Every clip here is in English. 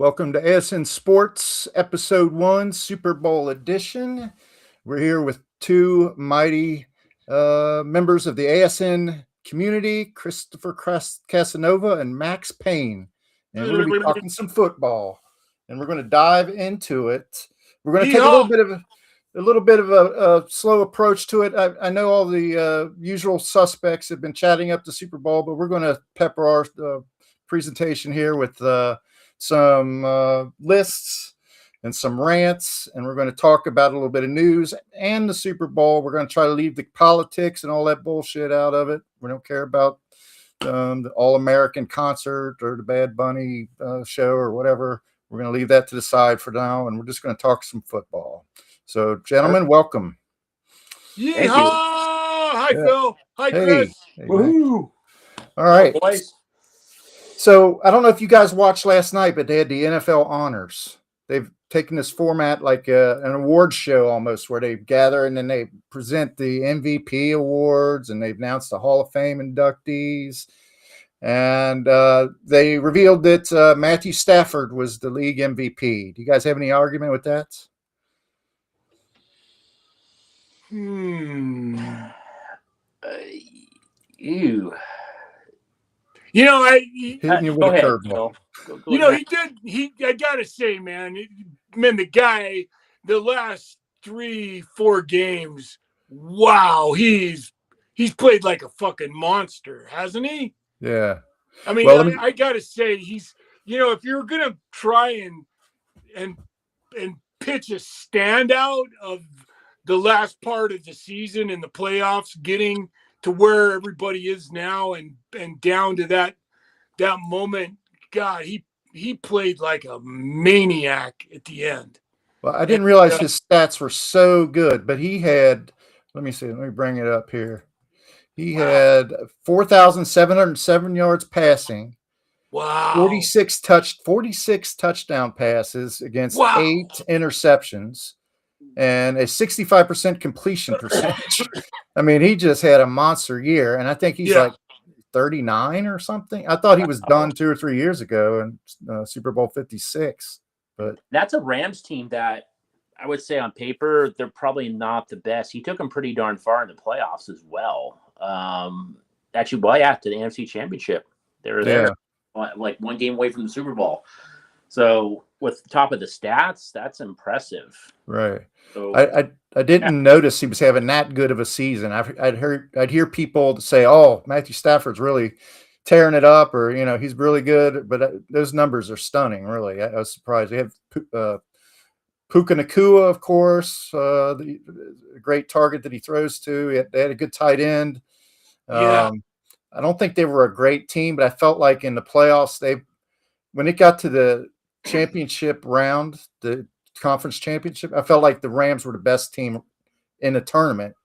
Welcome to ASN Sports, Episode 1, Super Bowl Edition. We're here with two mighty members of the ASN community, Christopher Casanova and Max Payne. And we're going to be talking some football. And we're going to dive into it. We're going to take a little bit of a slow approach to it. I know all the usual suspects have been chatting up the Super Bowl, but we're going to pepper our presentation here with some lists and some rants, and we're going to talk about a little bit of news and the Super Bowl. We're going to try to leave the politics and all that bullshit out of it. We don't care about the All-American concert or the Bad Bunny show or whatever. We're going to leave that to the side for now, and we're just going to talk some football. So, gentlemen, welcome. Yeehaw! Hi, Phil. Hi, Chris. Hey, woohoo! All right. Boys. So I don't know if you guys watched last night, but they had the NFL honors. They've taken this format like an award show almost, where they gather and then they present the MVP awards, and they've announced the Hall of Fame inductees. And they revealed that Matthew Stafford was the league MVP. Do you guys have any argument with that? Ew. You know, hitting you with a curveball. You know, he did. I gotta say, man, the guy, the last 3-4 games, wow, he's played like a fucking monster, hasn't he? Yeah. I mean, I gotta say, he's, you know, if you're gonna try and pitch a standout of the last part of the season and the playoffs, getting to where everybody is now and down to that moment, God, he played like a maniac at the end. Well, I didn't realize his stats were so good, but he had, let me bring it up here. He had 4,707 yards passing. Wow. 46 touchdown passes against 8 interceptions, and a 65% completion percentage. I mean, he just had a monster year, and I think he's like 39 or something. I thought he was done 2 or 3 years ago in Super Bowl 56. But that's a Rams team that I would say on paper they're probably not the best. He took them pretty darn far in the playoffs as well. Actually, to the NFC Championship. They were there like one game away from the Super Bowl. So with the top of the stats, that's impressive. Right. So, I didn't notice he was having that good of a season. I'd hear people say, "Oh, Matthew Stafford's really tearing it up," or he's really good. But those numbers are stunning. Really, I was surprised. They have Puka Nacua, of course, the great target that he throws to. They had a good tight end. I don't think they were a great team, but I felt like in the playoffs, when it got to the championship round, the conference championship, I felt like the Rams were the best team in the tournament.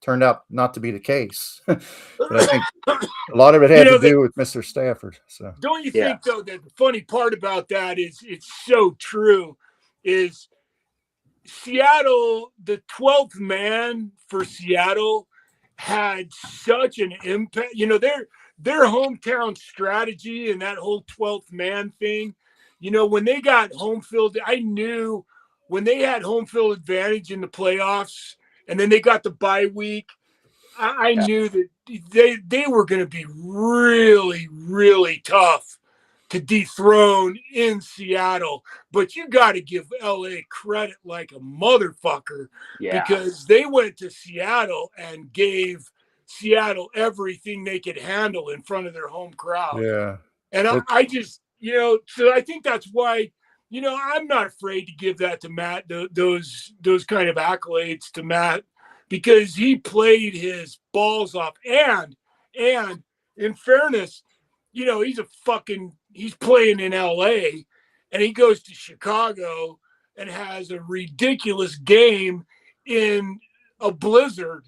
Turned out not to be the case. But I think a lot of it had to do with Mr. Stafford. So don't you think, though, that the funny part about that is it's so true, is Seattle, the 12th man for Seattle had such an impact. Their hometown strategy and that whole 12th man thing, when they got home field, I knew when they had home field advantage in the playoffs and then they got the bye week, I knew that they were going to be really, really tough to dethrone in Seattle. But you got to give LA credit like a motherfucker, because they went to Seattle and gave Seattle everything they could handle in front of their home crowd. Yeah. And I just, so I think that's why, I'm not afraid to give that to Matt, those kind of accolades to Matt, because he played his balls off. And in fairness, he's playing in LA and he goes to Chicago and has a ridiculous game in a blizzard,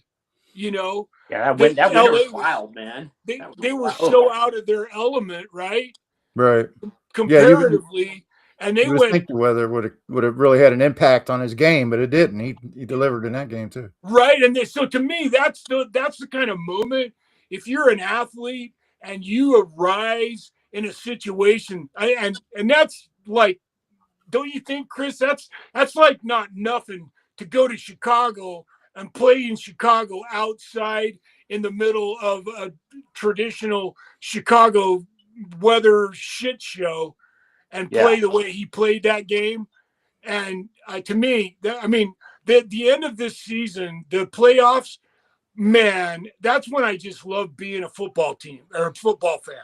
that winter was wild, man. They were so out of their element, right? Right. Comparatively. And they went. I think the weather would have really had an impact on his game, but it didn't. He delivered in that game too. Right. And so to me, that's the kind of moment, if you're an athlete and you arise in a situation, and that's like, don't you think, Chris? That's like not nothing to go to Chicago and play in Chicago outside in the middle of a traditional Chicago weather shit show and play the way he played that game. And to me, the end of this season, the playoffs, man, that's when I just love being a football team or a football fan.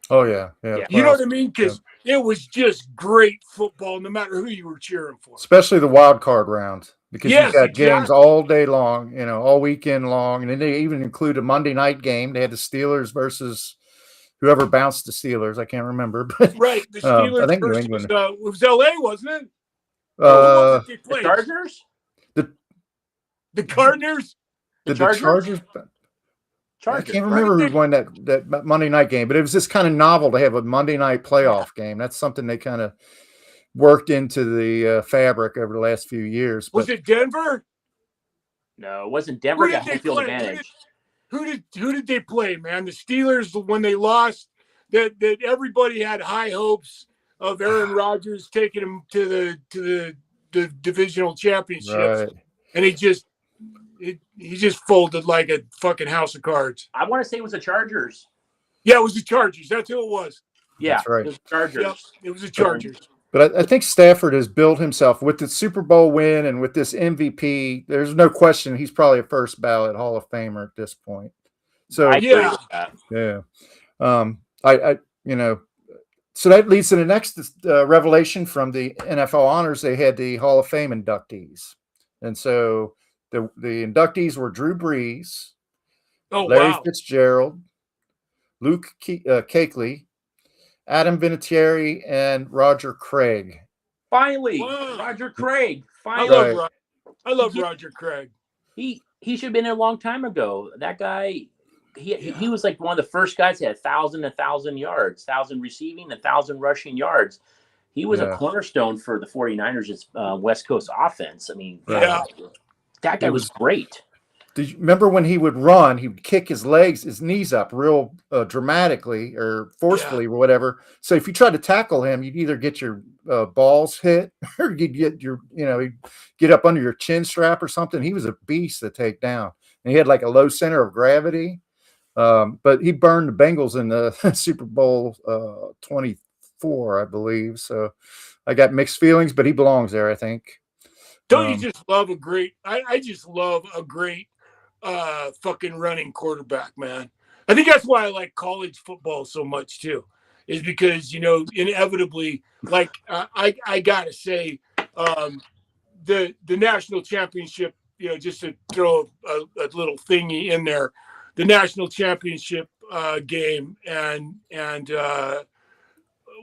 Oh yeah. You know what I mean? Because it was just great football, no matter who you were cheering for. Especially the wild card round, because you got games all day long, all weekend long, and then they even include a Monday night game. They had the Steelers versus whoever bounced the Steelers. I can't remember, but right, the Steelers. I think versus, New England. it was LA, wasn't it? Who was it they played? The Chargers. The Cardinals. The Chargers. I can't remember who won that Monday night game, but it was just kind of novel to have a Monday night playoff game. That's something they kind of worked into the fabric over the last few years. Was it Denver? No, it wasn't Denver. Got home field advantage. Who did they play, man? The Steelers, when they lost, that everybody had high hopes of Aaron Rodgers taking them to the divisional championships, right. And he just folded like a fucking house of cards. I want to say it was the Chargers. Yeah, it was the Chargers. That's who it was. Yeah, that's right. It was the Chargers. Yep, it was the Chargers. But I think Stafford has built himself with the Super Bowl win and with this MVP. There's no question he's probably a first ballot Hall of Famer at this point. So I agree with that. Yeah. So that leads to the next revelation from the NFL honors. They had the Hall of Fame inductees, and so the inductees were Drew Brees, Larry Fitzgerald, Luke Kuechly, Adam Vinatieri, and Roger Craig. Finally, Roger Craig. Finally, I love Roger Craig. He should have been there a long time ago. That guy. He was like one of the first guys that had 1,000 yards, 1,000 receiving, 1,000 rushing yards. He was a cornerstone for the 49ers' West Coast offense. I mean, that guy was great. Did you remember when he would run, he would kick his knees up real dramatically or forcefully or whatever. So if you tried to tackle him, you'd either get your balls hit or you'd get he'd get up under your chin strap or something. He was a beast to take down. And he had like a low center of gravity. But he burned the Bengals in the Super Bowl 24, I believe. So I got mixed feelings, but he belongs there, I think. Don't you just love a great? I just love a great fucking running quarterback, man. I think that's why I like college football so much too, is because inevitably, like I gotta say, the national championship. Just to throw a little thingy in there. The national championship game and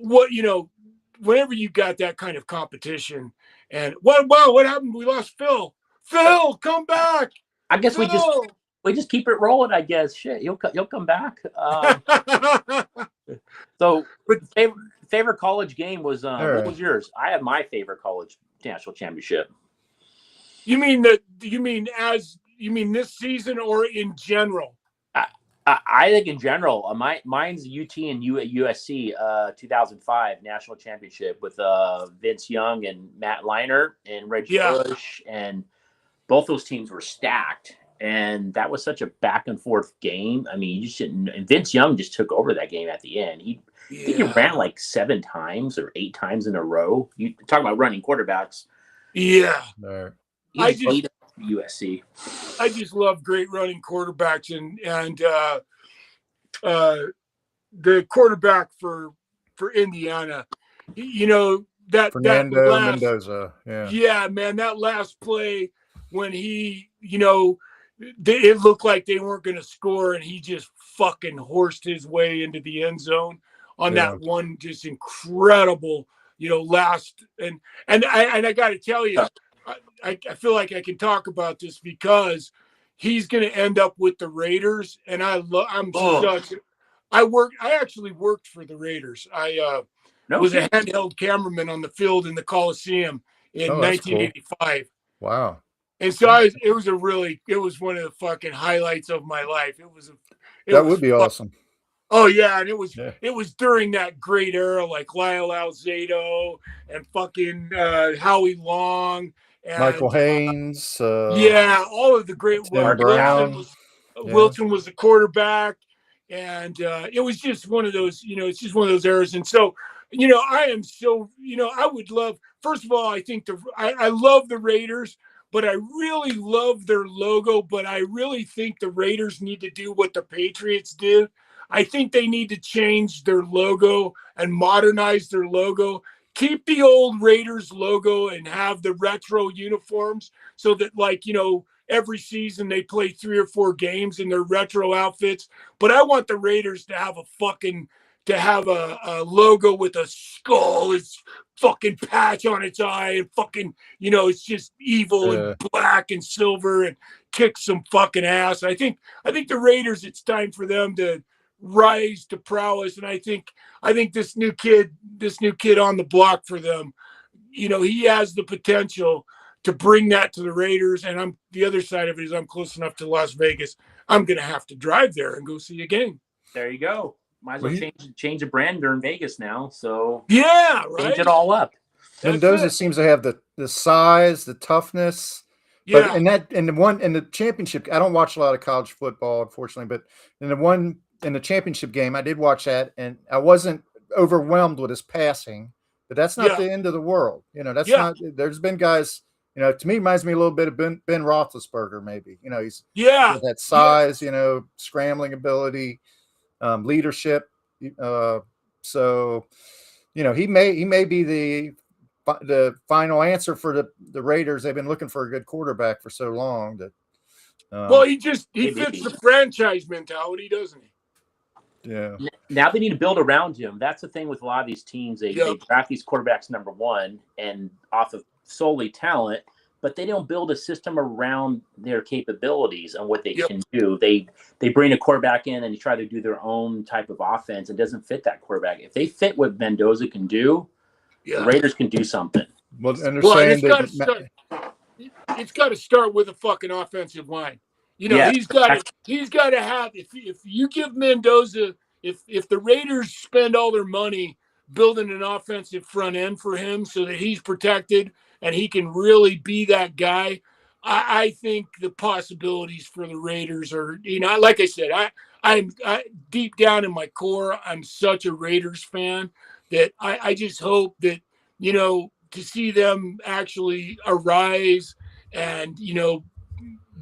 whenever you got that kind of competition and what happened? We lost Phil. Phil, come back. I guess we just keep it rolling. I guess shit, you'll come back. So, favorite college game was what was yours? I have my favorite college national championship. You mean this season or in general? I think in general, mine's UT and USC 2005 national championship with Vince Young and Matt Leinart and Reggie Bush, and both those teams were stacked, and that was such a back and forth game. I mean, and Vince Young just took over that game at the end. I think he ran like 7 times or 8 times in a row. You talk about running quarterbacks. Yeah. I just USC. I just love great running quarterbacks and the quarterback for Indiana. Fernando Mendoza. Yeah, man, that last play when he, it looked like they weren't going to score, and he just fucking horsed his way into the end zone on that one just incredible, last and I got to tell you. I feel like I can talk about this because he's going to end up with the Raiders, and I actually worked for the Raiders. I was a handheld cameraman on the field in the Coliseum in 1985. Cool. Wow! And so it was one of the fucking highlights of my life. That would be awesome. Oh yeah, and it Yeah. was during that great era, like Lyle Alzado and fucking Howie Long Michael and Haynes, yeah, all of the great Tim Brown. Yeah. Wilson was the quarterback, and it was just one of those, it's just one of those eras. And so, I am so, I would love. First of all, I think I love the Raiders, but I really love their logo. But I really think the Raiders need to do what the Patriots did. I think they need to change their logo and modernize their logo. Keep the old Raiders logo and have the retro uniforms so that, like, every season they play 3 or 4 games in their retro outfits. But I want the Raiders to have a logo with a skull, its fucking patch on its eye, and fucking, it's just evil and black and silver and kick some fucking ass. I think the Raiders, it's time for them to rise to prowess. And I think this new kid on the block for them, he has the potential to bring that to the Raiders. And the other side of it is I'm close enough to Las Vegas. I'm going to have to drive there and go see a game. There you go. Might as well change the brand during Vegas now. So yeah, right. Change it all up. Mendoza seems to have the size, the toughness. Yeah. But in the championship, I don't watch a lot of college football, unfortunately, but in the championship game, I did watch that, and I wasn't overwhelmed with his passing. But that's not the end of the world. That's not. There's been guys. To me, reminds me a little bit of Ben Roethlisberger, maybe. He's that size, scrambling ability, leadership. So, he may be the final answer for the Raiders. They've been looking for a good quarterback for so long that. Well, he fits the franchise mentality, doesn't he? Yeah. Now they need to build around him. That's the thing with a lot of these teams. They draft these quarterbacks number one and off of solely talent, but they don't build a system around their capabilities and what they can do. They bring a quarterback in and try to do their own type of offense. It doesn't fit that quarterback. If they fit what Mendoza can do, the Raiders can do something. Well, it's got to start with a fucking offensive line. He's got to have, if you give Mendoza, if the Raiders spend all their money building an offensive front end for him so that he's protected and he can really be that guy, I think the possibilities for the Raiders are, like I said, I'm deep down in my core, I'm such a Raiders fan that I just hope that, to see them actually arise and,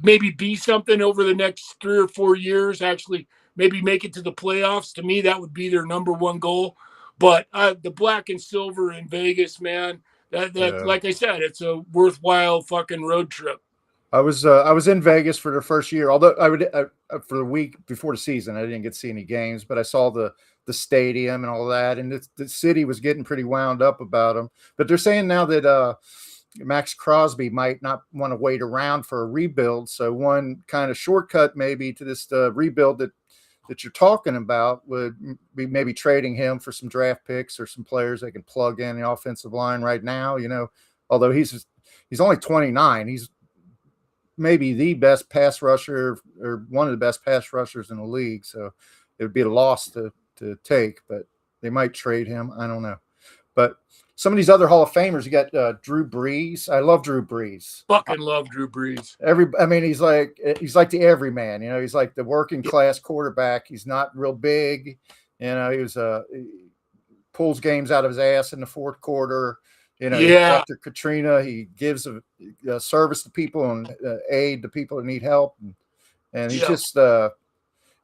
maybe be something over the next 3 or 4 years, actually maybe make it to the playoffs. To me, that would be their number one goal. But the black and silver in Vegas, man, like I said, it's a worthwhile fucking road trip. I was in Vegas for the first year, although for the week before the season, I didn't get to see any games, but I saw the stadium and all that, and the city was getting pretty wound up about them. But they're saying now that Max Crosby might not want to wait around for a rebuild. So one kind of shortcut maybe to this rebuild that you're talking about would be maybe trading him for some draft picks or some players they can plug in the offensive line right now. Although he's only 29, he's maybe the best pass rusher or one of the best pass rushers in the league. So it would be a loss to take, but they might trade him. I don't know. But some of these other Hall of Famers, you got Drew Brees. I love Drew Brees. Fucking love Drew Brees. He's like the everyman. He's like the working class quarterback. He's not real big. He pulls games out of his ass in the fourth quarter. After Katrina, he gives a service to people and aid to people that need help. And he's just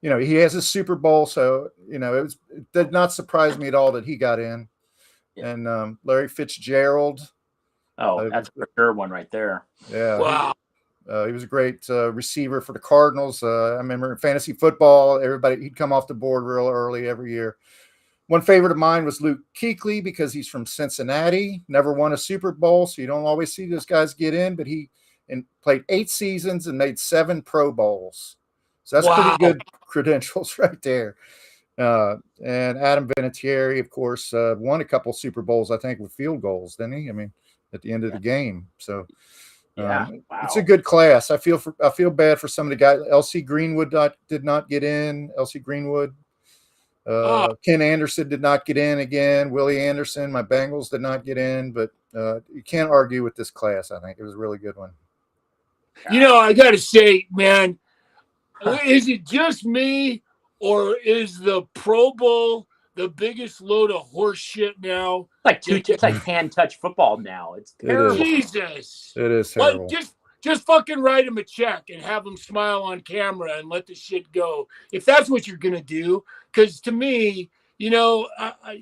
he has a Super Bowl, so it did not surprise me at all that he got in. And Larry Fitzgerald. Oh, that's for sure one right there. Yeah. Wow. He was a great receiver for the Cardinals. I remember in fantasy football, he'd come off the board real early every year. One favorite of mine was Luke Kuechly because he's from Cincinnati, never won a Super Bowl, so you don't always see those guys get in, but he played 8 seasons and made 7 Pro Bowls. So that's pretty good credentials right there. And Adam Vinatieri, of course, won a couple Super Bowls, I think, with field goals, didn't he? At the end of the game. So it's a good class. I feel bad for some of the guys. LC Greenwood did not get in. LC Greenwood. Ken Anderson did not get in again. Willie Anderson, my Bengals, did not get in. But you can't argue with this class. I think it was a really good one. I got to say, man, is it just me, or is the Pro Bowl the biggest load of horse shit now? It's like hand-touch football now. It's terrible. Jesus. It is terrible. Just fucking write him a check and have him smile on camera and let the shit go. If that's what you're going to do. Because to me, I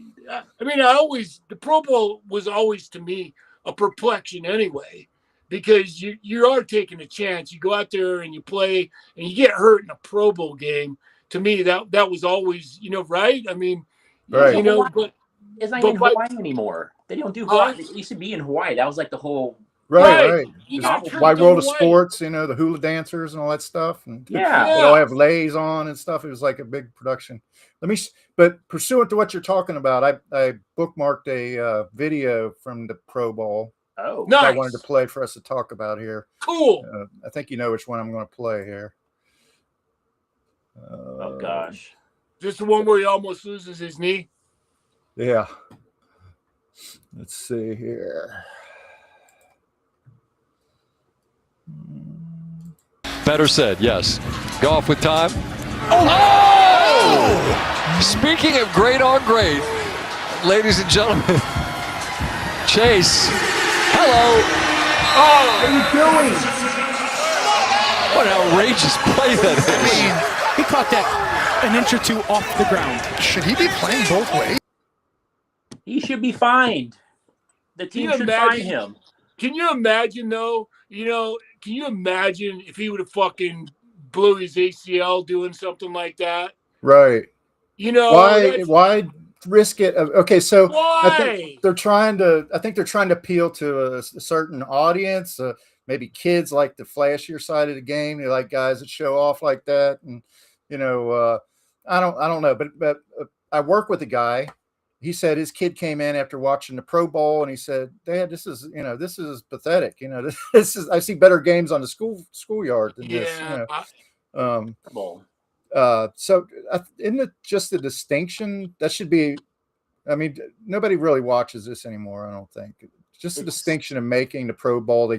mean, the Pro Bowl was always, to me, a perplexion anyway. Because you are taking a chance. You go out there and you play and you get hurt in a Pro Bowl game. To me, that was always, right? I mean, right. But it's not in Hawaii anymore. They don't do Hawaii. It used to be in Hawaii. That was like the whole right. Wide world of Hawaii. sports, the hula dancers and all that stuff. And they all have lays on and stuff. It was like a big production. But pursuant to what you're talking about, I bookmarked a video from the Pro Bowl. Oh, nice. I wanted to play for us to talk about here. Cool. I think you know which one I'm going to play here. Oh gosh, this the one where he almost loses his knee. Yeah. Let's see here. Better said, yes. Go off with time. Oh! Speaking of great on great, ladies and gentlemen, Chase. Hello. How you doing? What an outrageous play that is. I mean, he caught that an inch or two off the ground. Should he be playing both ways? He should be fined. The team should fine him. Can you imagine, though? Can you imagine if he would have fucking blew his ACL doing something like that? Right. Why risk it? Okay, so I think they're trying to appeal to a certain audience. Maybe kids like the flashier side of the game. They like guys that show off like that, and I don't know, but I work with a guy. He said his kid came in after watching the Pro Bowl, and he said, "Dad, this is pathetic. This is I see better games on the schoolyard than this." So isn't it just the distinction that should be? I mean, nobody really watches this anymore. I don't think. Just the distinction of making the Pro Bowl.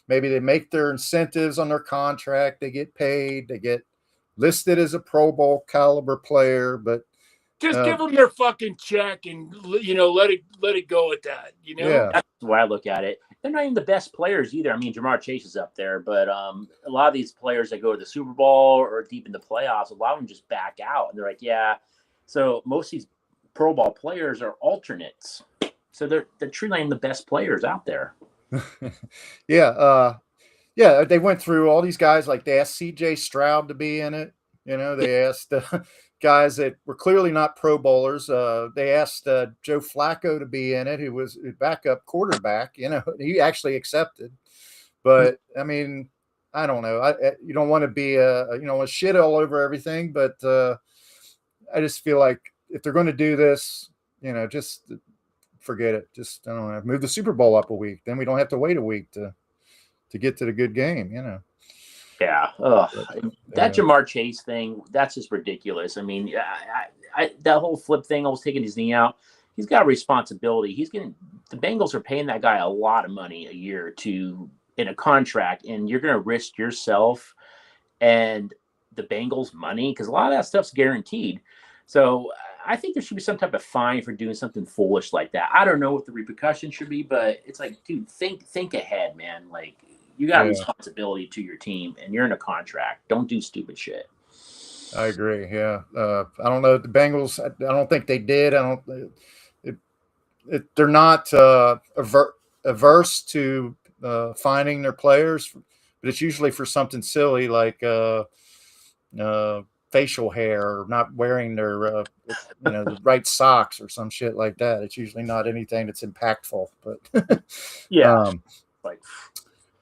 Maybe they make their incentives on their contract. They get paid. They get listed as a Pro Bowl caliber player, but. Just give them their fucking check and let it go at that. Yeah. That's the way I look at it. They're not even the best players either. I mean, Jamar Chase is up there, but a lot of these players that go to the Super Bowl or deep in the playoffs, a lot of them just back out, and they're like, yeah. So most of these Pro Bowl players are alternates, so they're truly not even the best players out there. Yeah. They went through all these guys. Like they asked C.J. Stroud to be in it. They asked. Guys that were clearly not Pro Bowlers. They asked Joe Flacco to be in it, who was a backup quarterback. He actually accepted. But I mean, I don't know. You don't want to be a shit all over everything. But I just feel like if they're going to do this, just forget it. Just I don't know. Move the Super Bowl up a week. Then we don't have to wait a week to get to the good game. Yeah. That Jamar Chase thing, that's just ridiculous. I mean, that whole flip thing, almost taking his knee out, he's got a responsibility. The Bengals are paying that guy a lot of money a year in a contract, and you're going to risk yourself and the Bengals' money because a lot of that stuff's guaranteed. So I think there should be some type of fine for doing something foolish like that. I don't know what the repercussions should be, but it's like, dude, think ahead, man. Like, you got a responsibility to your team, and you're in a contract. Don't do stupid shit. I agree. Yeah. I don't know. The Bengals, I don't think they did. They're not averse to finding their players, but it's usually for something silly like facial hair or not wearing their the right socks or some shit like that. It's usually not anything that's impactful, but yeah.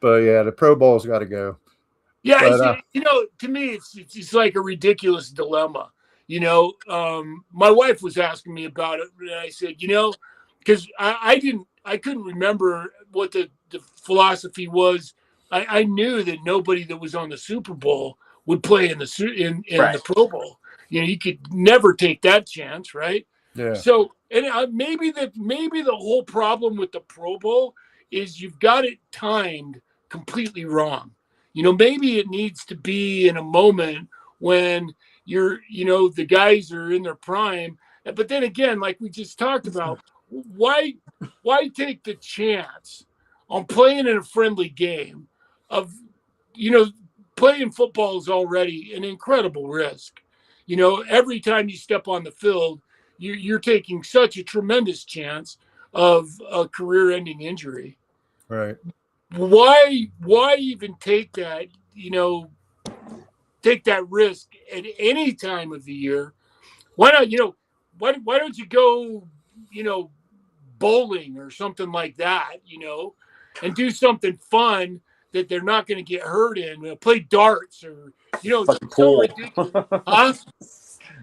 But yeah, the Pro Bowl's got to go. Yeah, to me, it's like a ridiculous dilemma. My wife was asking me about it, and I said, because I couldn't remember what the philosophy was. I knew that nobody that was on the Super Bowl would play in the Pro Bowl. You could never take that chance, right? Yeah. So, and maybe the whole problem with the Pro Bowl is you've got it timed completely wrong. Maybe it needs to be in a moment when the guys are in their prime. But then again, like we just talked about, why take the chance on playing in a friendly game of, playing football is already an incredible risk. Every time you step on the field, you're taking such a tremendous chance of a career-ending injury. Right. Why even take that, take that risk at any time of the year? Why not, why don't you go, bowling or something like that, and do something fun that they're not going to get hurt in, play darts or, Pool. Ridiculous. Huh?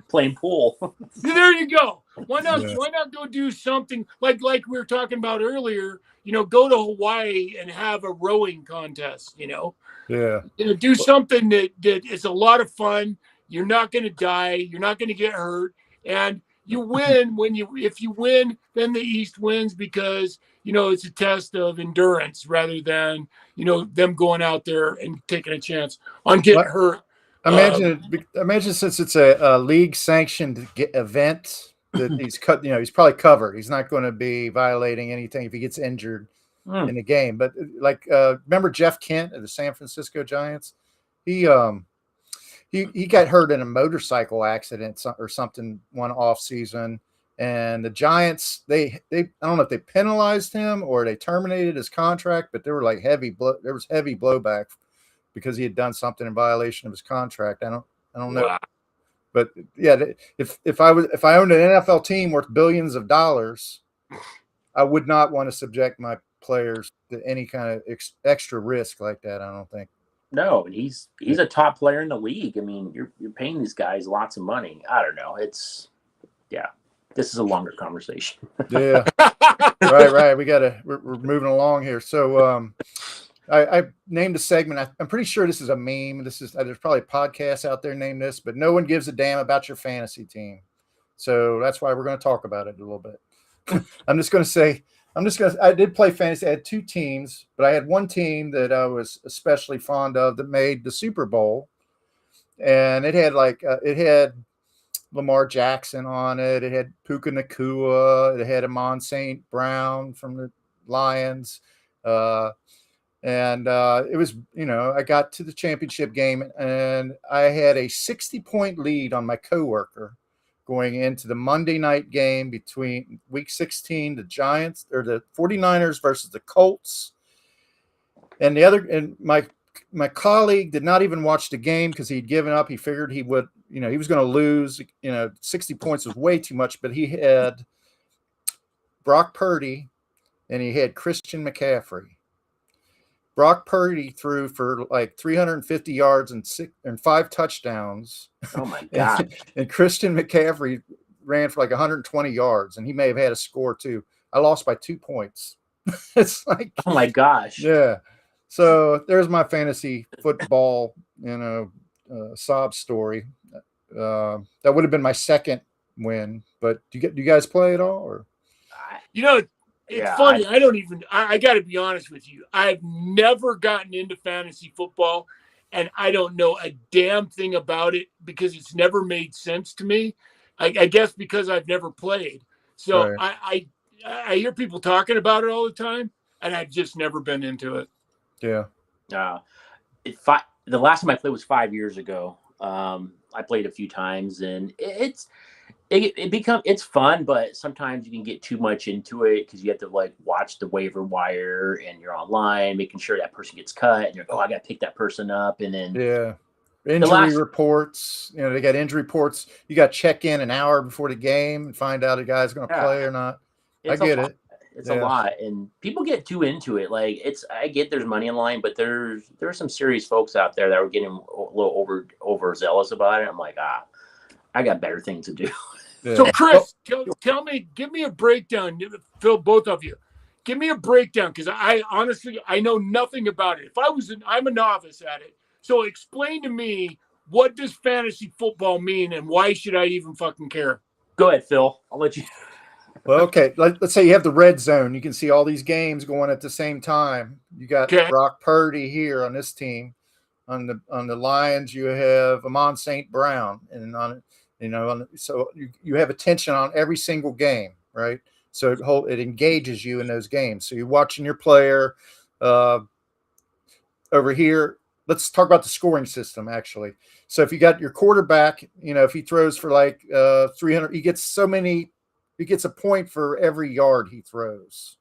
Playing pool. There you go. Why not? Yeah. Why not go do something like we were talking about earlier? Go to Hawaii and have a rowing contest. Yeah. Do something that is a lot of fun. You're not going to die. You're not going to get hurt, and you win if you win, then the East wins because it's a test of endurance rather than them going out there and taking a chance on getting hurt. Imagine since it's a league sanctioned event that he's cut, he's probably covered. He's not going to be violating anything if he gets injured in the game. But remember Jeff Kent of the San Francisco Giants? He got hurt in a motorcycle accident or something one off season, and the Giants they I don't know if they penalized him or they terminated his contract, but there were like heavy blowback because he had done something in violation of his contract. I don't know. Wow. But yeah, if I owned an NFL team worth billions of dollars, I would not want to subject my players to any kind of extra risk like that. I don't think. No, and he's a top player in the league. I mean, you're paying these guys lots of money. I don't know. This is a longer conversation. Yeah. Right. We're moving along here. So I named a segment. I'm pretty sure this is a meme. There's probably podcasts out there named this, but no one gives a damn about your fantasy team. So that's why we're going to talk about it a little bit. I did play fantasy. I had two teams, but I had one team that I was especially fond of that made the Super Bowl. And it had Lamar Jackson on it. It had Puka Nacua. It had Amon St. Brown from the Lions. And it was, I got to the championship game and I had a 60-point lead on my coworker going into the Monday night game between week 16, the Giants or the 49ers versus the Colts. And my colleague did not even watch the game because he'd given up. He figured he would, he was going to lose. 60 points was way too much, but he had Brock Purdy and he had Christian McCaffrey. Brock Purdy threw for like 350 yards and 5 touchdowns. Oh my God. And Christian McCaffrey ran for like 120 yards, and he may have had a score too. I lost by 2 points. It's like, oh my gosh. Yeah. So there's my fantasy football, sob story. That would have been my second win, but do you guys play at all? Or It's funny. I got to be honest with you. I've never gotten into fantasy football, and I don't know a damn thing about it because it's never made sense to me. I guess because I've never played. So right. I hear people talking about it all the time, and I've just never been into it. Yeah. The last time I played was 5 years ago. I played a few times, and it's fun, but sometimes you can get too much into it because you have to like watch the waiver wire and you're online making sure that person gets cut and you're I got to pick that person up, and then injury reports. They got injury reports. You got to check in an hour before the game and find out a guy's going to play or not. I get it. It's a lot, and people get too into it. Like I get there's money in line, but there are some serious folks out there that were getting a little overzealous about it. I'm like, I got better things to do. Yeah. So Chris, tell me, give me a breakdown. Phil, both of you, give me a breakdown because I honestly know nothing about it. I'm a novice at it. So explain to me what does fantasy football mean, and why should I even fucking care? Go ahead, Phil. I'll let you. Well, okay. Let's say you have the red zone. You can see all these games going at the same time. You got Okay. Brock Purdy here on this team. On the Lions, you have Amon St. Brown, and so you have attention on every single game, right? So it engages you in those games. So you're watching your player over here. Let's talk about the scoring system, actually. So if you got your quarterback, if he throws for like 300, he gets a point for every yard he throws,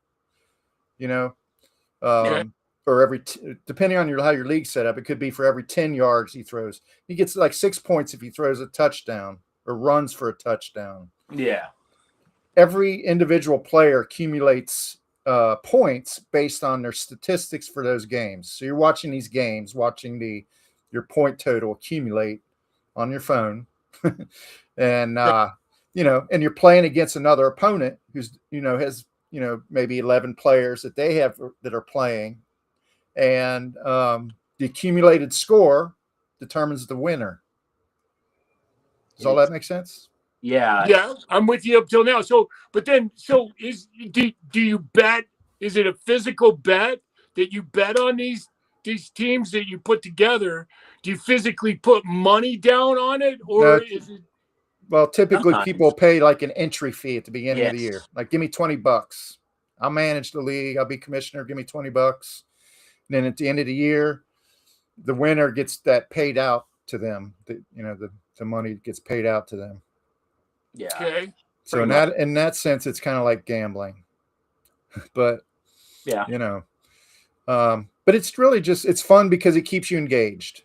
Okay. or depending on how your league's set up, it could be for every 10 yards he throws. He gets like 6 points if he throws a touchdown or runs for a touchdown. Yeah. Every individual player accumulates points based on their statistics for those games. So you're watching these games, watching your point total accumulate on your phone, and and you're playing against another opponent who's has maybe 11 players that they have that are playing, and the accumulated score determines the winner. Does all that make sense? Yeah, I'm with you up till now. So do you bet? Is it a physical bet that you bet on these teams that you put together? Do you physically put money down on it, or is it? Well, typically Sometimes. people pay like an entry fee at the beginning of the Yes. year. Like, give me $20. I'll manage the league. I'll be commissioner. Give me $20. And then at the end of the year, the winner gets that paid out to them. The money gets paid out to them. Yeah. Okay. So in that sense, it's kind of like gambling, but yeah, but it's really it's fun because it keeps you engaged.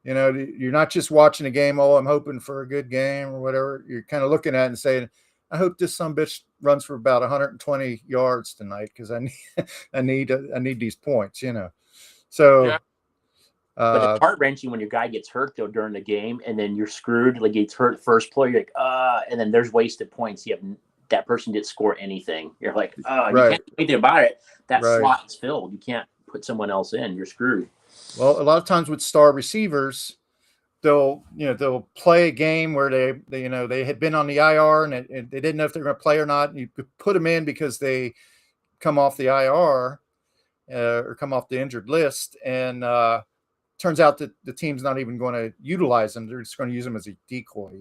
You're not just watching a game. Oh, I'm hoping for a good game or whatever. You're kind of looking at it and saying, I hope this sumbitch runs for about 120 yards tonight because I need these points. So. Yeah. But it's heart-wrenching when your guy gets hurt though during the game, and then you're screwed. Like, gets hurt first play, you're like, and then there's wasted points. That person didn't score anything. You're like, right. You can't do anything about it. That right. slot is filled. You can't put someone else in. You're screwed. Well, a lot of times with star receivers, they'll play a game where they had been on the IR and they didn't know if they're going to play or not. And you could put them in because they come off the IR or come off the injured list, and turns out that the team's not even going to utilize them. They're just going to use them as a decoy.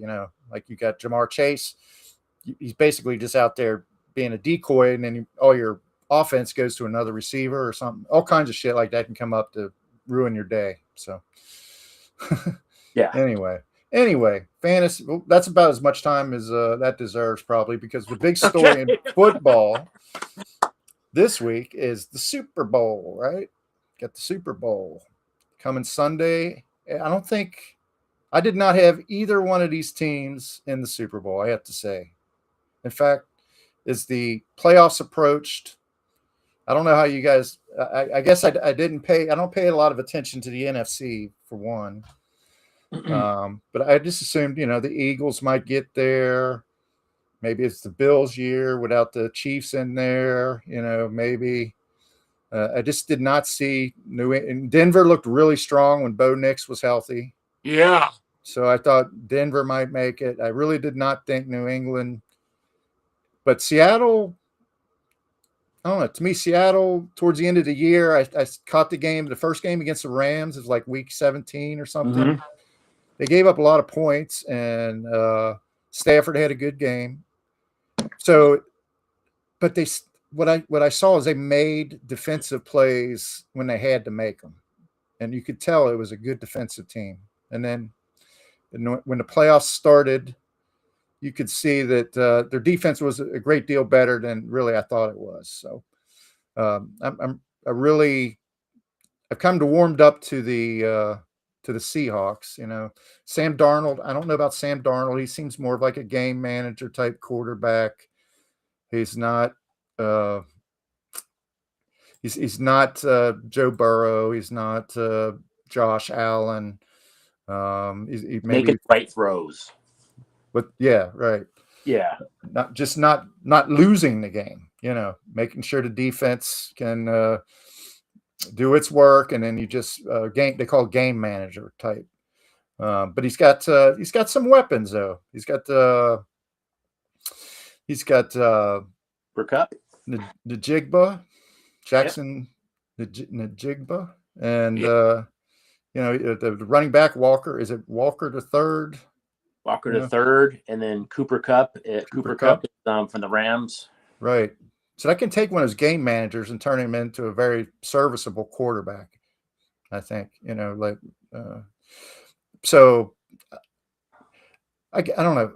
Like you got Jamar Chase. He's basically just out there being a decoy, and then all your offense goes to another receiver or something. All kinds of shit like that can come up to ruin your day. So yeah. Anyway, fantasy. Well, that's about as much time as that deserves, probably, because the big story in football this week is the Super Bowl, right? Got the Super Bowl coming Sunday. I did not have either one of these teams in the Super Bowl, I have to say. In fact, as the playoffs approached, I don't know how you guys, I guess I don't pay a lot of attention to the NFC for one. But I just assumed, the Eagles might get there. Maybe it's the Bills year without the Chiefs in there, maybe. I just did not see Denver looked really strong when Bo Nix was healthy. Yeah. So I thought Denver might make it. I really did not think New England. But Seattle, I don't know. To me, Seattle, towards the end of the year, I caught the first game against the Rams. It was like week 17 or something. Mm-hmm. They gave up a lot of points, and Stafford had a good game. So, but what I saw is they made defensive plays when they had to make them, and you could tell it was a good defensive team. And then when the playoffs started, you could see that their defense was a great deal better than really I thought it was. So I've come to warmed up to the Seahawks. Sam Darnold. I don't know about Sam Darnold. He seems more of like a game manager type quarterback. He's not. He's not Joe Burrow. He's not Josh Allen. He making right throws. But yeah, right. Yeah. Not losing the game. Making sure the defense can do its work, and then you just they call it game manager type. But he's got some weapons though. He's got For Cup. Najigba, Jackson Najigba, and the running back Walker. Is it Walker the third? Walker the third, and then Cooper Cup. Cooper Cup from the Rams. Right. So that can take one of his game managers and turn him into a very serviceable quarterback. I think, so I don't know.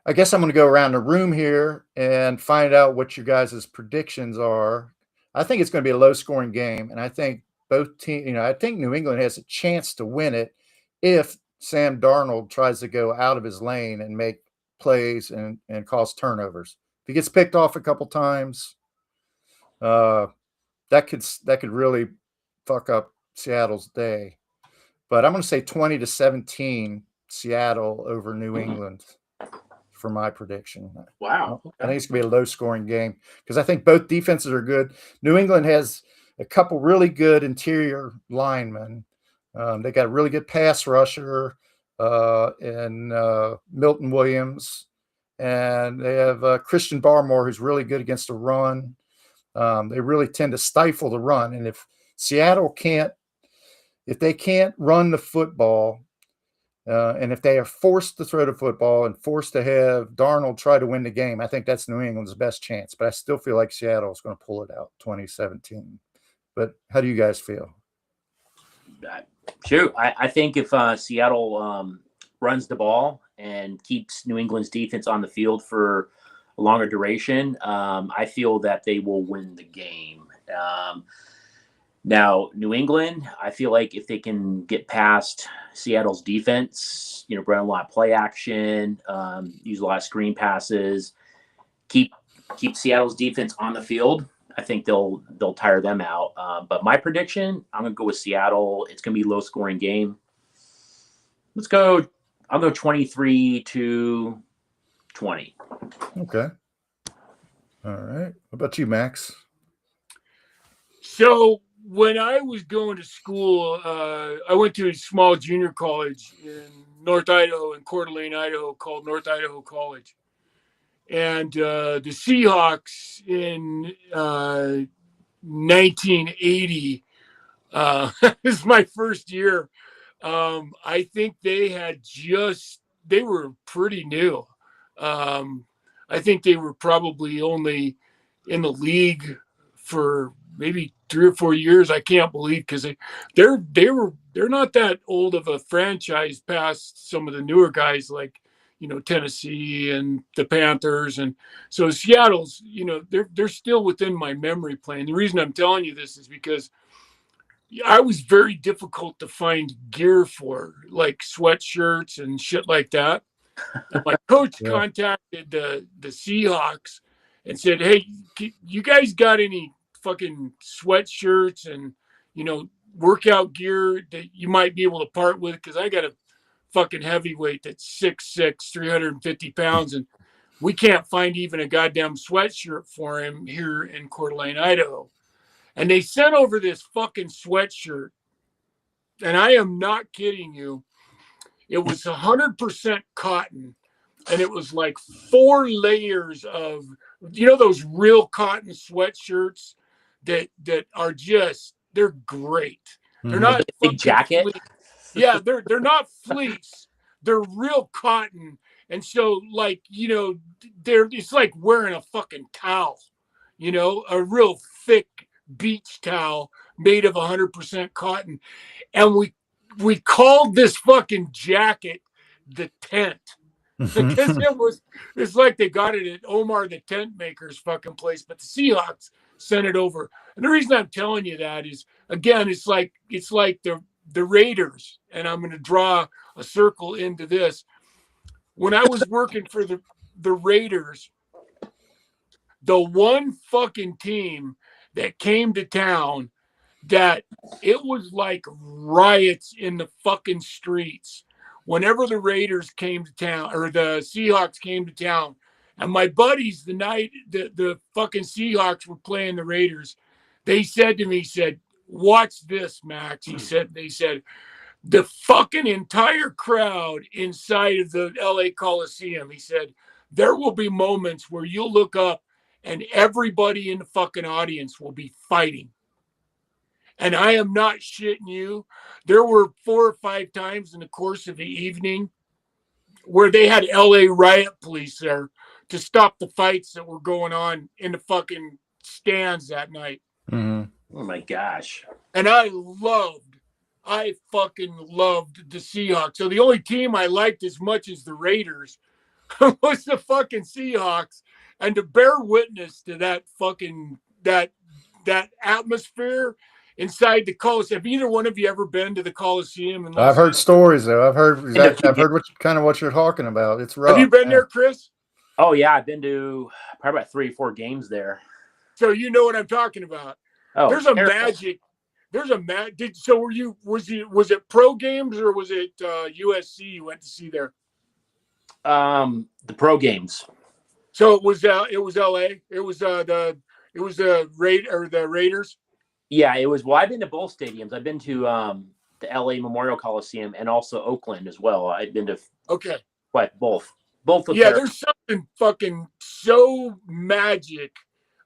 I guess I'm going to go around the room here and find out what you guys' predictions are. I think it's going to be a low-scoring game, and I think both teams. I think New England has a chance to win it if Sam Darnold tries to go out of his lane and make plays and cause turnovers. If he gets picked off a couple times, that could really fuck up Seattle's day. But I'm going to say 20-17 Seattle over New England for my prediction. Wow. Okay. I think it's going to be a low-scoring game because I think both defenses are good. New England has a couple really good interior linemen. They got a really good pass rusher in Milton Williams, and they have Christian Barmore, who's really good against the run. They really tend to stifle the run, and if they can't run the football, and if they are forced to throw the football and forced to have Darnold try to win the game, I think that's New England's best chance. But I still feel like Seattle is going to pull it out 2017. But how do you guys feel? Sure. I think if Seattle runs the ball and keeps New England's defense on the field for a longer duration, I feel that they will win the game. Now, New England, I feel like if they can get past Seattle's defense, run a lot of play action, use a lot of screen passes, keep Seattle's defense on the field, I think they'll tire them out. But my prediction, I'm going to go with Seattle. It's going to be a low-scoring game. I'll go 23-20. Okay. All right. What about you, Max? So when I was going to school, I went to a small junior college in North Idaho, in Coeur d'Alene, Idaho, called North Idaho College. And the Seahawks in 1980, this is my first year. I think they were pretty new. I think they were probably only in the league for maybe 3 or 4 years. I can't believe, because they're not that old of a franchise past some of the newer guys like Tennessee and the Panthers. And so Seattle's, they're still within my memory plane. The reason I'm telling you this is because I was very difficult to find gear for, like sweatshirts and shit like that. And my coach contacted the Seahawks and said, "Hey, you guys got any fucking sweatshirts and workout gear that you might be able to part with? Because I got a fucking heavyweight that's 6'6", 350 pounds, and we can't find even a goddamn sweatshirt for him here in Coeur d'Alene, Idaho." And they sent over this fucking sweatshirt, and I am not kidding you. It was 100% cotton, and it was like 4 layers of, those real cotton sweatshirts that are just, they're great. They're not big jacket. Fleece. Yeah, they're not fleece. They're real cotton. And so, it's like wearing a fucking towel, a real thick beach towel made of 100% cotton. And we called this fucking jacket the Tent, because it's like they got it at Omar the Tent Maker's fucking place, but the Seahawks sent it over. And the reason I'm telling you that is, again, it's like the Raiders, and I'm going to draw a circle into this. When I was working for the Raiders, the one fucking team that came to town that it was like riots in the fucking streets whenever the Raiders came to town, or the Seahawks came to town. And my buddies, the night the fucking Seahawks were playing the Raiders, they said to me, "Watch this, Max." They said, the fucking entire crowd inside of the LA Coliseum. He said, there will be moments where you'll look up and everybody in the fucking audience will be fighting. And I am not shitting you. There were 4 or 5 times in the course of the evening where they had LA riot police there to stop the fights that were going on in the fucking stands that night. Mm-hmm. Oh my gosh. And I fucking loved the Seahawks. So the only team I liked as much as the Raiders was the fucking Seahawks. And to bear witness to that fucking that atmosphere inside the Coliseum. Have either one of you ever been to the Coliseum? I've heard stories though. I've heard what you're talking about. It's rough. Have you been there, Chris? Oh yeah, I've been to probably about 3 or 4 games there. So you know what I'm talking about. Oh, there's a magic. So was it pro games or was it USC you went to see there? The pro games. So it was LA. It was the Raiders. Yeah, it was. Well, I've been to both stadiums. I've been to the LA Memorial Coliseum and also Oakland as well. I've been to both. Yeah, there's something fucking so magic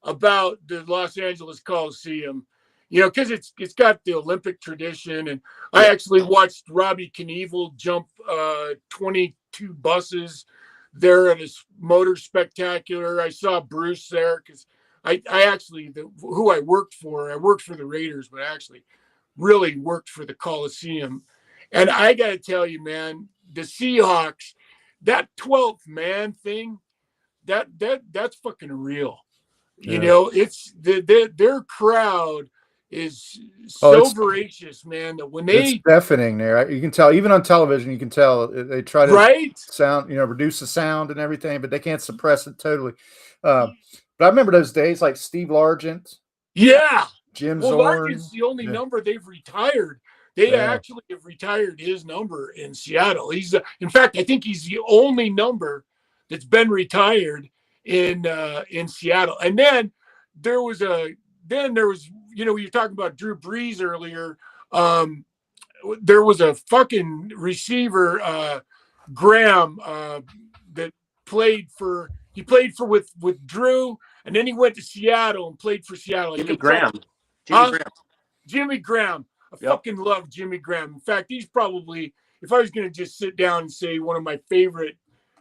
about the Los Angeles Coliseum, because it's got the Olympic tradition. And I actually watched Robbie Knievel jump 22 buses there at his motor spectacular. I saw Bruce there because I actually, who I worked for the Raiders, but I actually really worked for the Coliseum. And I got to tell you, man, the Seahawks, that 12th man thing, that's fucking real. Yeah. It's their crowd is so voracious, man, that when it's deafening there. You can tell, even on television, you can tell they try to sound, reduce the sound and everything, but they can't suppress it totally. But I remember those days, like Steve Largent. Yeah. Jim Zorn. Largent's the only number they've retired. They actually have retired his number in Seattle. In fact, I think he's the only number that's been retired in Seattle. And then there was you're talking about Drew Brees earlier. There was a fucking receiver, Graham, that played with Drew, and then he went to Seattle and played for Seattle. Jimmy Graham. Jimmy Graham. I fucking love Jimmy Graham. In fact, he's probably, if I was going to just sit down and say one of my favorite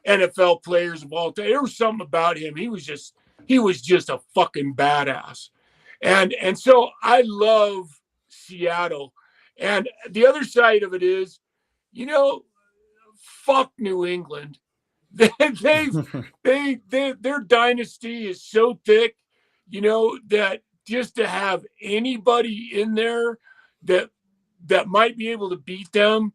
NFL players of all time, there was something about him. He was just a fucking badass. And so I love Seattle. And the other side of it is, fuck New England. Their dynasty is so thick, that just to have anybody in there that might be able to beat them,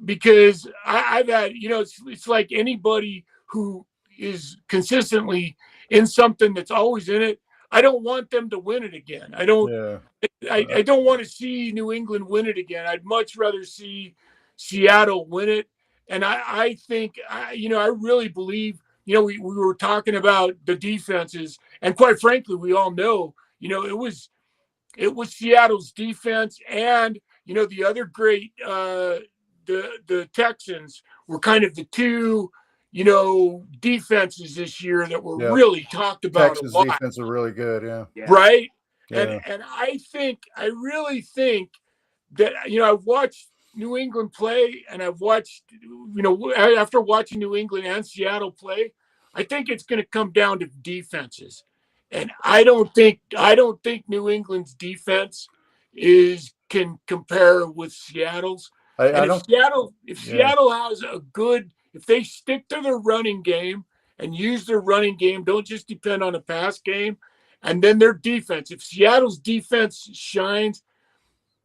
because I've had, it's like anybody who is consistently in something that's always in it. I don't want them to win it again. I don't want to see New England win it again. I'd much rather see Seattle win it. And I think, I really believe, we were talking about the defenses, and quite frankly, we all know, it was Seattle's defense, and the other great, the Texans were kind of the two, defenses this year that were really talked about. Texas a lot. Defense are really good, right. Yeah. And I really think that I've watched New England play, and I've watched, after watching New England and Seattle play, I think it's going to come down to defenses. And I don't think New England's defense can compare with Seattle's. If Seattle has if they stick to their running game and use their running game, don't just depend on a pass game, and then their defense. If Seattle's defense shines,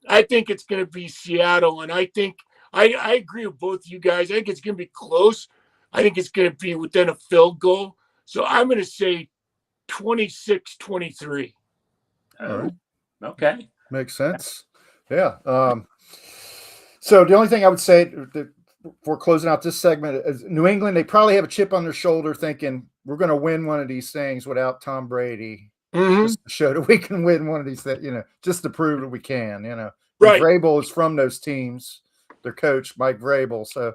I think it's going to be Seattle. And I think I agree with both you guys. I think it's going to be close. I think it's going to be within a field goal. So I'm going to say 26-23. All right. Okay. Makes sense. Yeah. So the only thing I would say before closing out this segment is New England, they probably have a chip on their shoulder thinking we're going to win one of these things without Tom Brady. Just to show that we can win one of these, just to prove that we can, Right. Vrabel is from those teams. their coach, Mike Vrabel. So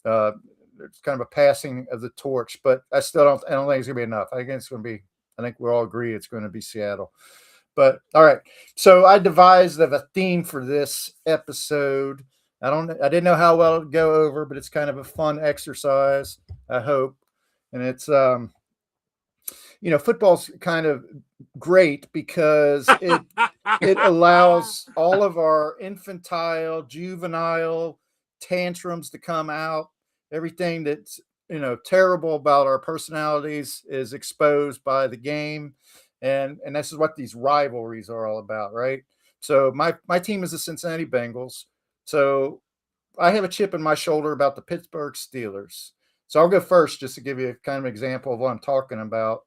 it's kind of a passing of the torch, but I don't think it's going to be enough. I think we all agree it's going to be Seattle. But all right. So I devised a theme for this episode. I didn't know how well it would go over, but it's kind of a fun exercise, I hope. And it's football's kind of great because it allows all of our infantile, juvenile tantrums to come out. Everything that's terrible about our personalities is exposed by the game, and this is what these rivalries are all about, right? So my team is the Cincinnati Bengals. So I have a chip in my shoulder about the Pittsburgh Steelers. So I'll go first just to give you a kind of example of what I'm talking about.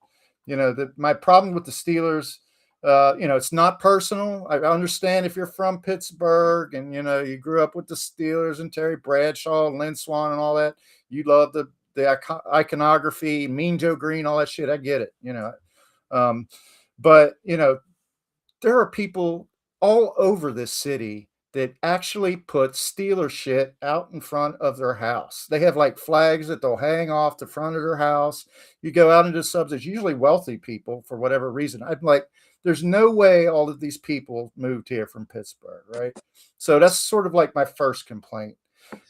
My problem with the Steelers, it's not personal. I understand if you're from Pittsburgh and, you grew up with the Steelers and Terry Bradshaw and Lynn Swann and all that. You love the iconography, Mean Joe Green, all that shit. I get it, but, there are people all over this city that actually put Steeler shit out in front of their house. They have like flags that they'll hang off the front of their house. You go out into subs, usually wealthy people for whatever reason. I'm like, there's no way all of these people moved here from Pittsburgh, right? So that's sort of like my first complaint.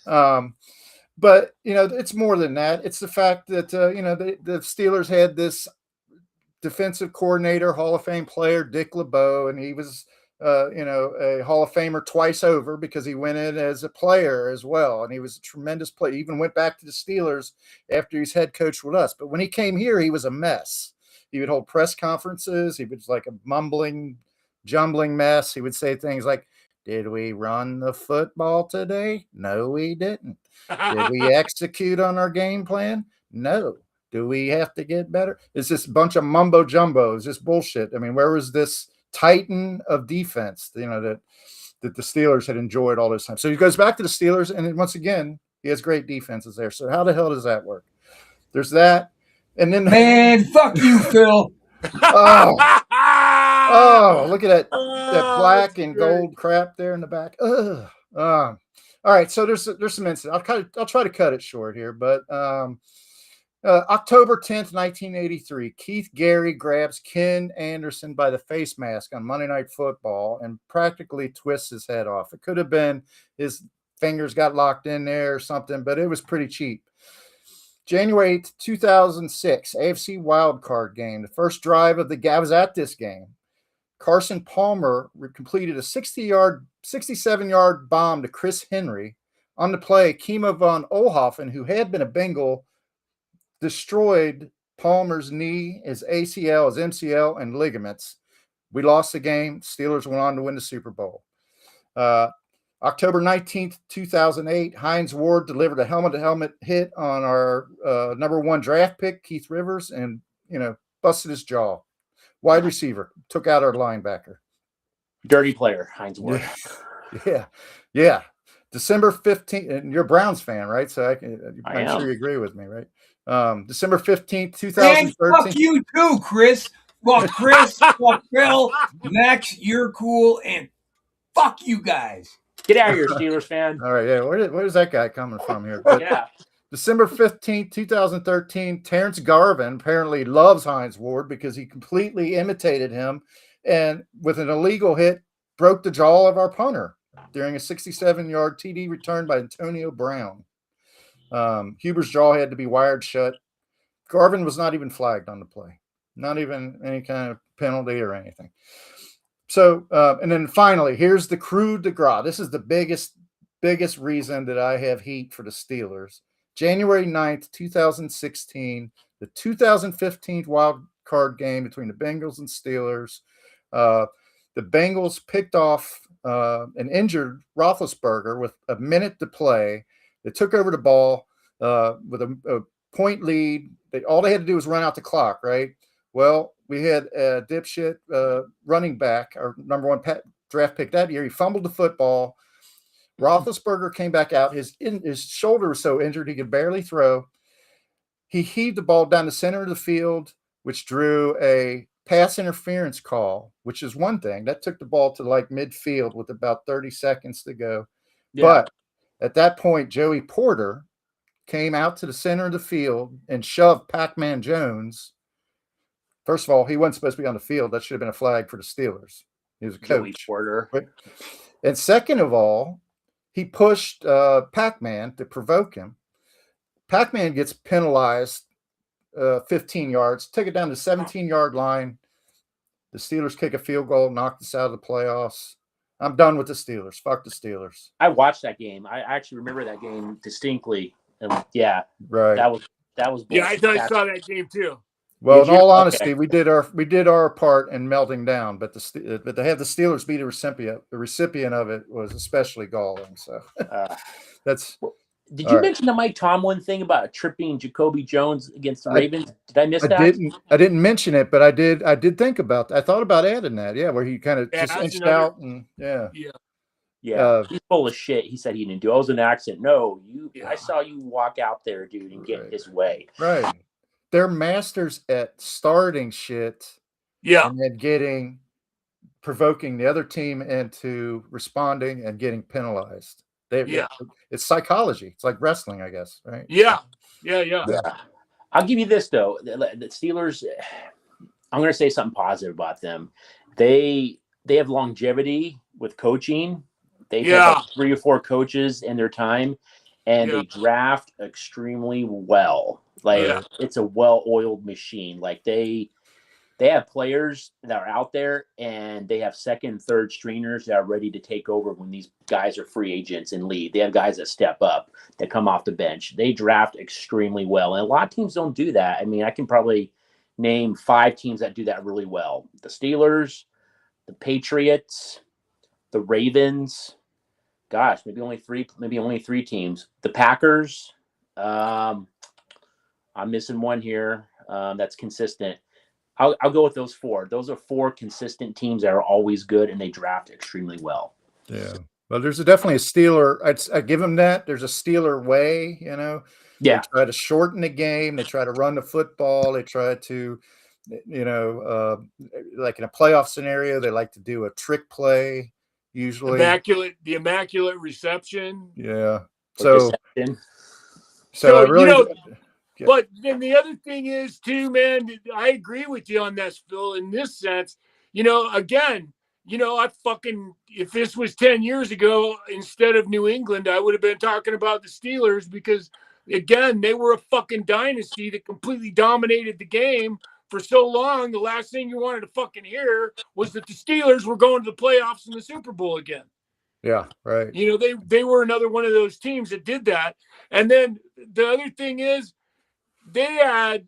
But, it's more than that. It's the fact that, the Steelers had this defensive coordinator, Hall of Fame player, Dick LeBeau, and he was a Hall of Famer twice over because he went in as a player as well. And he was a tremendous player. He even went back to the Steelers after he's head coach with us. But when he came here, he was a mess. He would hold press conferences. He was like a mumbling, jumbling mess. He would say things like, "Did we run the football today? No, we didn't. Did we execute on our game plan? No. Do we have to get better?" It's just a bunch of mumbo jumbo. It's just bullshit. I mean, where was this titan of defense, that the Steelers had enjoyed all this time? So he goes back to the Steelers, and then once again, he has great defenses there. So how the hell does that work? There's that. And then, man, fuck you, Phil. Oh, look at that black and gold crap there in the back. All right, so there's some incidents. I'll try to cut it short here, but October 10th, 1983, Keith Gary grabs Ken Anderson by the face mask on Monday Night Football and practically twists his head off. It could have been his fingers got locked in there or something, but it was pretty cheap. January 8th, 2006, AFC wildcard game. The first drive of the game, I was at this game. Carson Palmer completed a 67-yard bomb to Chris Henry. On the play, Kimo von Oelhoffen, who had been a Bengal, destroyed Palmer's knee, his ACL, his MCL, and ligaments. We lost the game. Steelers went on to win the Super Bowl. October 19th, 2008, Hines Ward delivered a helmet-to-helmet hit on our number one draft pick, Keith Rivers, and, busted his jaw. Wide receiver, took out our linebacker. Dirty player, Hines Ward. Yeah. December 15th, and you're a Browns fan, right? So I'm sure you agree with me, right? December 15th, 2013. Man, fuck you too, Chris. Fuck Chris, fuck Phil, Max, you're cool, and fuck you guys. Get out of here, Steelers fan. All right, yeah. Where's that guy coming from here? But yeah. December 15th, 2013, Terrence Garvin apparently loves Hines Ward because he completely imitated him and with an illegal hit broke the jaw of our punter during a 67-yard TD return by Antonio Brown. Huber's jaw had to be wired shut. Garvin was not even flagged on the play. Not even any kind of penalty or anything. So, and then finally, here's the coup de grace. This is the biggest reason that I have heat for the Steelers. January 9th, 2016, the 2015 wild card game between the Bengals and Steelers. The Bengals picked off an injured Roethlisberger with a minute to play. They took over the ball with a point lead. All they had to do was run out the clock, right? Well, we had a dipshit running back, our number one draft pick that year. He fumbled the football. Roethlisberger came back out. His shoulder was so injured he could barely throw. He heaved the ball down the center of the field, which drew a pass interference call, which is one thing. That took the ball to like midfield with about 30 seconds to go. Yeah. But At that point, Joey Porter came out to the center of the field and shoved Pac-Man Jones. First of all, he wasn't supposed to be on the field. That should have been a flag for the Steelers. He was a Joey coach. Porter. And second of all, he pushed Pac-Man to provoke him. Pac-Man gets penalized 15 yards, take it down to the 17-yard line. The Steelers kick a field goal, knock us out of the playoffs. I'm done with the Steelers. Fuck the Steelers. I watched that game. I actually remember that game distinctly. And yeah, right. That was. Yeah, I saw that game too. Well, in all honesty, we did our part in melting down, but they had the Steelers be the recipient of it was especially galling. So that's. Did you mention the Mike Tomlin thing about tripping Jacoby Jones against the Ravens? Did I miss that? I didn't mention it, but I did think about that. I thought about adding that. Yeah, where he kind of just inched out and he's full of shit. He said he didn't do it. It was an accident. No, I saw you walk out there, dude, and get his way. Right. They're masters at starting shit. Yeah. And then provoking the other team into responding and getting penalized. It's psychology. It's like wrestling, I guess, right? Yeah. I'll give you this though. The Steelers, I'm going to say something positive about them. They have longevity with coaching. They've had like 3 or 4 coaches in their time, and they draft extremely well. Like it's a well-oiled machine. Like they have players that are out there, and they have second, third stringers that are ready to take over when these guys are free agents and leave. They have guys that step up, that come off the bench. They draft extremely well, and a lot of teams don't do that. I mean, I can probably name 5 teams that do that really well: the Steelers, the Patriots, the Ravens. Gosh, maybe only 3 teams. The Packers. I'm missing one here that's consistent. I'll go with those 4. Those are 4 consistent teams that are always good, and they draft extremely well. Yeah. Well, there's definitely a Steeler. I give them that. There's a Steeler way, you know. Yeah. They try to shorten the game. They try to run the football. They try to, like in a playoff scenario, they like to do a trick play. Usually, the immaculate reception. Yeah. So I really. But then the other thing is too, man, I agree with you on this, Phil, in this sense, again, if this was 10 years ago, instead of New England, I would have been talking about the Steelers because, again, they were a fucking dynasty that completely dominated the game for so long. The last thing you wanted to fucking hear was that the Steelers were going to the playoffs and the Super Bowl again. Yeah, right. They were another one of those teams that did that. And then the other thing is, they had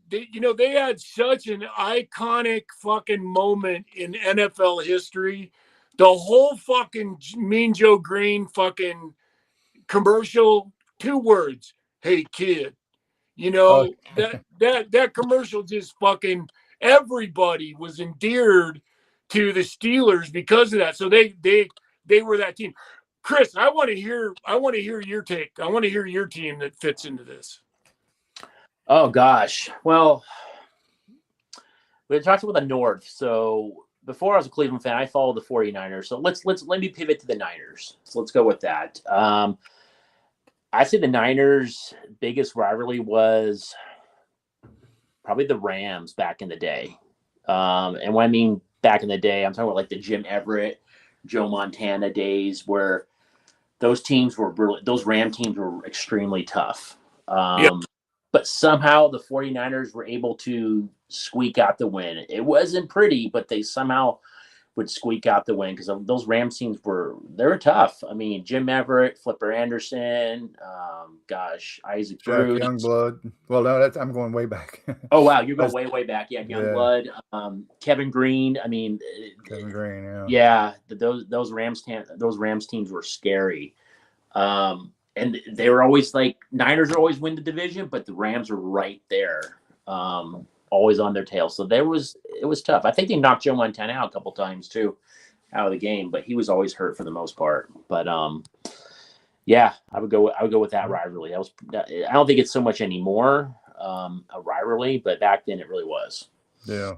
such an iconic fucking moment in NFL history. The whole fucking Mean Joe Green fucking commercial, 2 words, "Hey kid." That commercial just fucking everybody was endeared to the Steelers because of that. So they were that team. Chris, I want to hear your take. I want to hear your team that fits into this. Oh gosh. Well, we talked about the North. So before I was a Cleveland fan, I followed the 49ers. So let me pivot to the Niners. So let's go with that. I say the Niners' biggest rivalry was probably the Rams back in the day. And when I mean back in the day, I'm talking about like the Jim Everett, Joe Montana days where those Ram teams were extremely tough. But somehow the 49ers were able to squeak out the win. It wasn't pretty, but they somehow would squeak out the win because those Rams teams they were tough. I mean, Jim Everett, Flipper Anderson, Isaac Bruce. Youngblood. Well, no, I'm going way back. Oh, wow. You're going way, way back. Yeah, Youngblood. Kevin Green. I mean. Kevin Green, yeah. Yeah, those Rams teams were scary. And they were always like Niners always win the division, but the Rams were right there, always on their tail. So it was tough. I think they knocked Joe Montana out a couple times too, out of the game, but he was always hurt for the most part. But yeah, I would go with that rivalry. I don't think it's so much anymore a rivalry, but back then it really was. Yeah,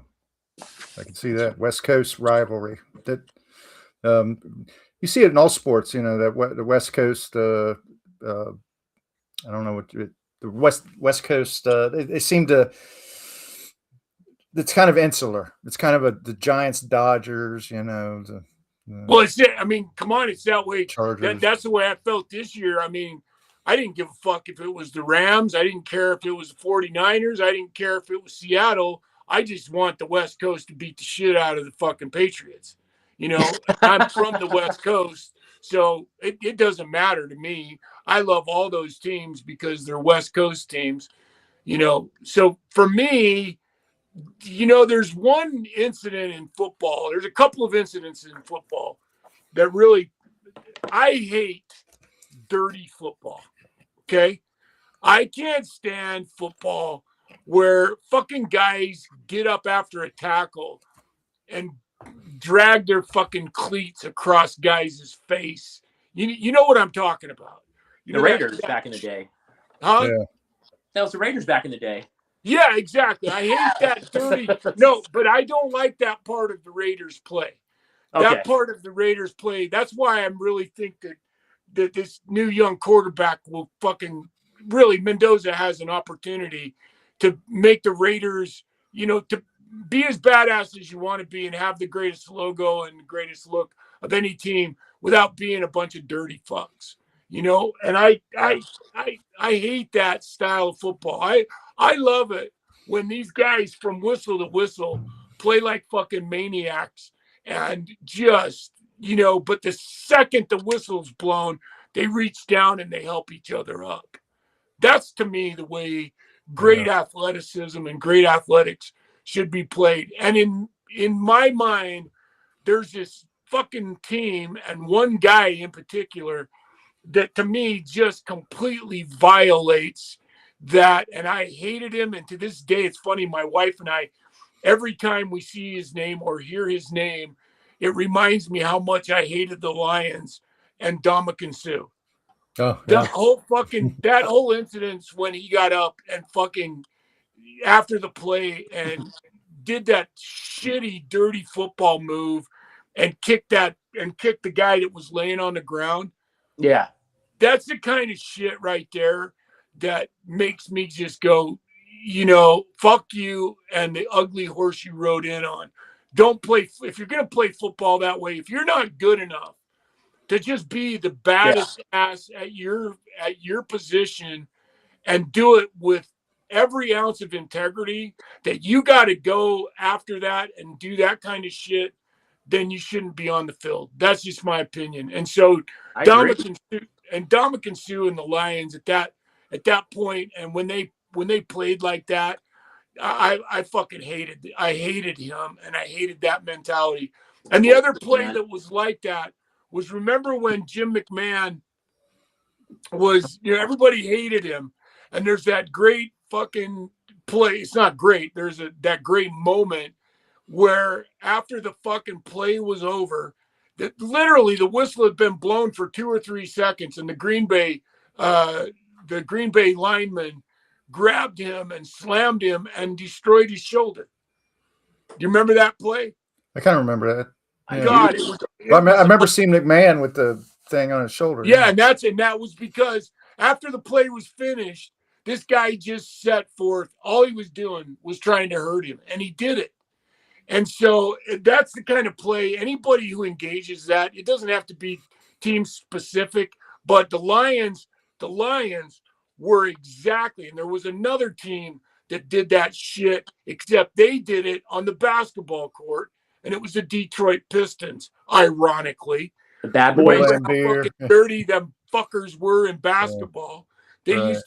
I can see that West Coast rivalry. That you see it in all sports. That the West Coast. I don't know what the West Coast. They seem to. It's kind of insular. It's kind of the Giants, Dodgers. Well, it's it. I mean, come on, it's that way. Chargers. That's the way I felt this year. I mean, I didn't give a fuck if it was the Rams. I didn't care if it was the 49ers. I didn't care if it was Seattle. I just want the West Coast to beat the shit out of the fucking Patriots. I'm from the West Coast, so it doesn't matter to me. I love all those teams because they're West Coast teams, So for me, there's one incident in football. There's a couple of incidents in football that really, I hate dirty football. Okay. I can't stand football where fucking guys get up after a tackle and drag their fucking cleats across guys' face. You know what I'm talking about. The Raiders back in the day. Huh? Yeah. That was the Raiders back in the day. Yeah, exactly. I hate that dirty. No, but I don't like that part of the Raiders play. Okay. That part of the Raiders play. That's why I really think that this new young quarterback will fucking really, Mendoza has an opportunity to make the Raiders, to be as badass as you want to be and have the greatest logo and the greatest look of any team without being a bunch of dirty fucks. And I hate that style of football. I love it when these guys from whistle to whistle play like fucking maniacs and just, but the second the whistle's blown, they reach down and they help each other up. That's to me the way great athleticism and great athletics should be played. And in my mind, there's this fucking team and one guy in particular that to me just completely violates that. And I hated him. And to this day, it's funny. My wife and I, every time we see his name or hear his name, it reminds me how much I hated the Lions and Ndamukong Suh. Oh, yeah. That whole incident when he got up and fucking after the play and did that shitty, dirty football move and kicked the guy that was laying on the ground. Yeah. That's the kind of shit right there that makes me just go, fuck you and the ugly horse you rode in on. Don't play. If you're going to play football that way, if you're not good enough to just be the baddest ass at your position and do it with every ounce of integrity, that you got to go after that and do that kind of shit, then you shouldn't be on the field. That's just my opinion. And so Ndamukong Suh and the Lions at that point, and when they played like that, I fucking hated him, and I hated that mentality. And the other play that was like that was, remember when Jim McMahon was, everybody hated him, and there's that great fucking play. It's not great. There's that great moment where after the fucking play was over, that literally the whistle had been blown for 2 or 3 seconds, and the Green Bay lineman grabbed him and slammed him and destroyed his shoulder. Do you remember that play? I kind of remember that. Yeah. God, I remember seeing McMahon with the thing on his shoulder. Yeah, and that was because after the play was finished, this guy just set forth. All he was doing was trying to hurt him, and he did it. And so that's the kind of play, anybody who engages that, it doesn't have to be team specific, but the Lions were exactly, and there was another team that did that shit, except they did it on the basketball court, and it was the Detroit Pistons, ironically. The bad boys. Remember how fucking dirty them fuckers were in basketball. They used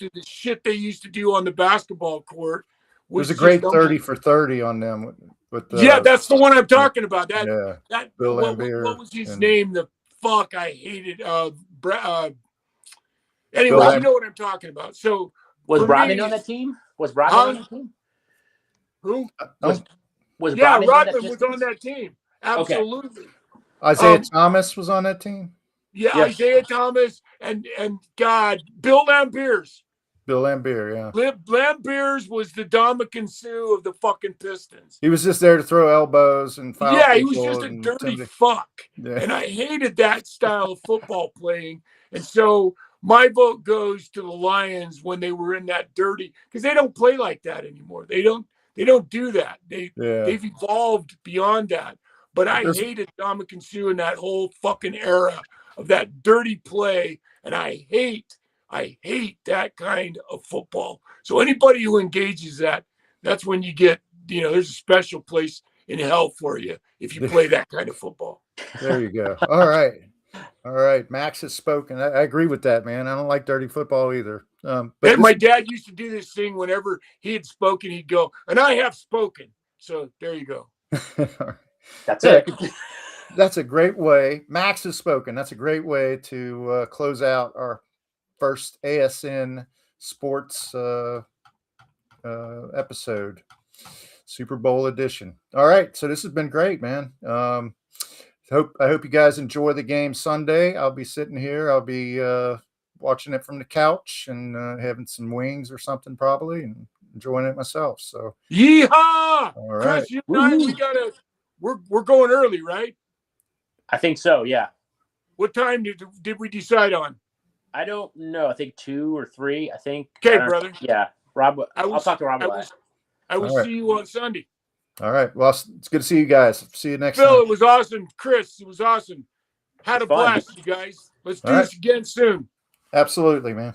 to do on the basketball court. It was a great 30 for 30 on them. That's the one I'm talking about. That Bill what was his name? The fuck I hated. Anyway, you know what I'm talking about. So was Rodman on that team? Was Rodman on that team? Who? Was Rodman was on that team. Absolutely. Okay. Isaiah Thomas was on that team. Yeah, yes. Isaiah Thomas and God, Bill Lambiers. Bill Lambier, yeah. Lambiers was the Ndamukong Suh of the fucking Pistons. He was just there to throw elbows and foul. Yeah, he was just a dirty fuck. Yeah. And I hated that style of football playing. And so my vote goes to the Lions when they were in that dirty, because they don't play like that anymore. They don't do that. They've evolved beyond that. But I hated Dominican Sue in that whole fucking era of that dirty play, and I hate that kind of football. So anybody who engages that's when you get, there's a special place in hell for you if you play that kind of football. There you go. All right. Max has spoken. I agree with that, man. I don't like dirty football either. But my dad used to do this thing whenever he had spoken, he'd go, and I have spoken. So there you go. That's it. That's a great way. Max has spoken. That's a great way to close out our first ASN Sports episode, Super Bowl edition. All right. So this has been great, man. I hope you guys enjoy the game Sunday. I'll be sitting here. I'll be watching it from the couch and having some wings or something probably and enjoying it myself. So yeehaw! All right. Chris, you and I, we're going early, right? I think so, yeah. What time did we decide on? I don't know. I think 2 or 3, I think. Okay, brother. Yeah. Rob, I'll talk to Rob. I will see you on Sunday. All right. Well, it's good to see you guys. See you next Phil, time. it was awesome. Chris, it was awesome. Had a blast, you guys. Let's do this again soon. Absolutely, man.